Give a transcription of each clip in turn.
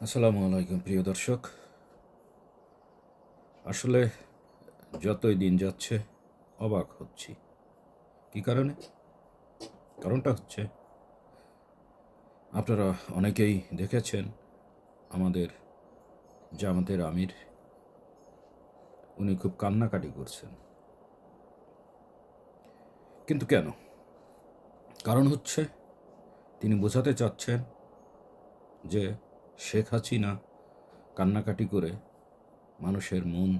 আসসালামু আলাইকুম প্রিয় দর্শক। আসলে যতই দিন যাচ্ছে অবাক হচ্ছি। কি কারণে? কারণটা হচ্ছে আপনারা অনেকেই দেখেছেন আমাদের জামাতের আমির উনি খুব কান্নাকাটি করছেন। কিন্তু কেন? কারণ হচ্ছে তিনি বোঝাতে চাচ্ছেন যে শেখ হাসিনা কান্নাকাটি করে মানুষের মন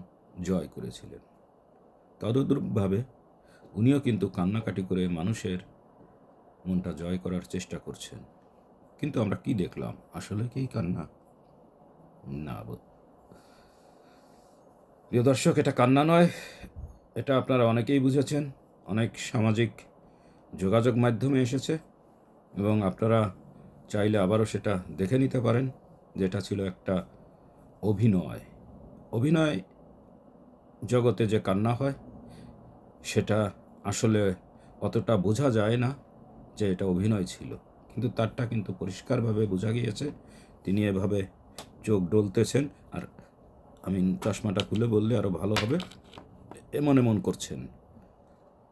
জয় করেছিলেন। তদুদূরভাবে উনিও কিন্তু কান্নাকাটি করে মানুষের মনটা জয় করার চেষ্টা করছেন। কিন্তু আমরা কি দেখলাম? আসলে কি কান্না? না প্রিয় দর্শক, এটা কান্না নয়। এটা আপনারা অনেকেই বুঝেছেন। অনেক সামাজিক যোগাযোগ মাধ্যমে এসেছে এবং আপনারা চাইলে আবারও সেটা দেখে নিতে পারেন যে এটা ছিল একটা অভিনয়। অভিনয় জগতে যে কান্না হয় সেটা আসলে অতটা বোঝা যায় না যে এটা অভিনয় ছিল। কিন্তু তারটা কিন্তু পরিষ্কারভাবে বোঝা গিয়েছে। তিনি এভাবে চোখ ডলতেছেন আর আমি চশমাটা খুলে বললে আরও ভালো হবে, এমন এমন করছেন।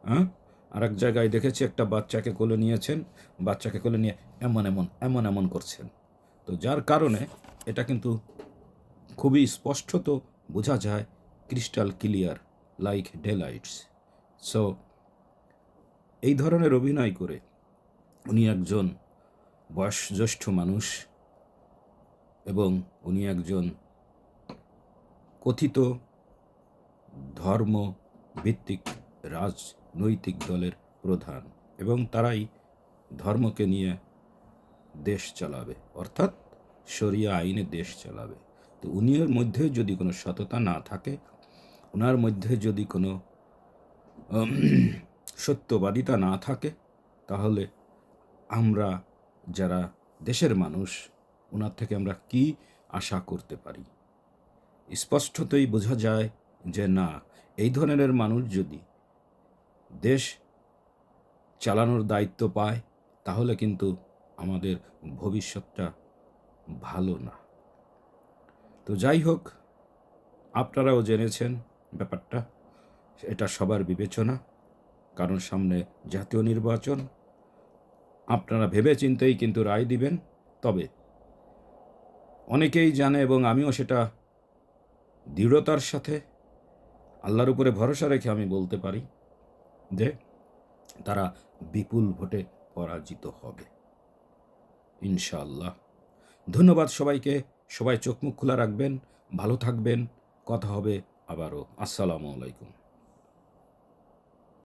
হ্যাঁ, আর এক জায়গায় দেখেছি একটা বাচ্চাকে কোলে নিয়েছেন, বাচ্চাকে কোলে নিয়ে এমন এমন এমন এমন করছেন। তো যার কারণে এটা কিন্তু খুবই স্পষ্টত বোঝা যায়, crystal clear, like day lights. So এই ধরনের অভিনয় করে উনি একজন বয়োজ্যেষ্ঠ মানুষ এবং উনি একজন কথিত ধর্মভিত্তিক রাজনৈতিক দলের প্রধান এবং তারাই ধর্মকে নিয়ে দেশ চালাবে, অর্থাৎ শরিয়া আইনে দেশ চালাবে। তো উনির মধ্যে যদি কোনো সততা না থাকে, ওনার মধ্যে যদি কোনো সত্যবাদিতা না থাকে, তাহলে আমরা যারা দেশের মানুষ ওনার থেকে আমরা কি আশা করতে পারি? স্পষ্টতই বোঝা যায় যে না, এই ধরনের মানুষ যদি দেশ চালানোর দায়িত্ব পায় তাহলে কিন্তু আমাদের ভবিষ্যৎটা ভালো না। তো যাই হোক, আপনারাও জেনেছেন ব্যাপারটা। এটা সবার বিবেচনা, কারণ সামনে জাতীয় নির্বাচন। আপনারা ভেবে চিন্তেই কিন্তু রায় দিবেন। তবে অনেকেই জানে এবং আমিও সেটা দৃঢ়তার সাথে আল্লাহর উপরে ভরসা রেখে আমি বলতে পারি যে তারা বিপুল ভোটে পরাজিত হবে ইনশাআল্লাহ। ধন্যবাদ সবাইকে। সবাই চোখ মুখ খোলা রাখবেন, ভালো থাকবেন। কথা হবে আবারও। আসসালামু আলাইকুম।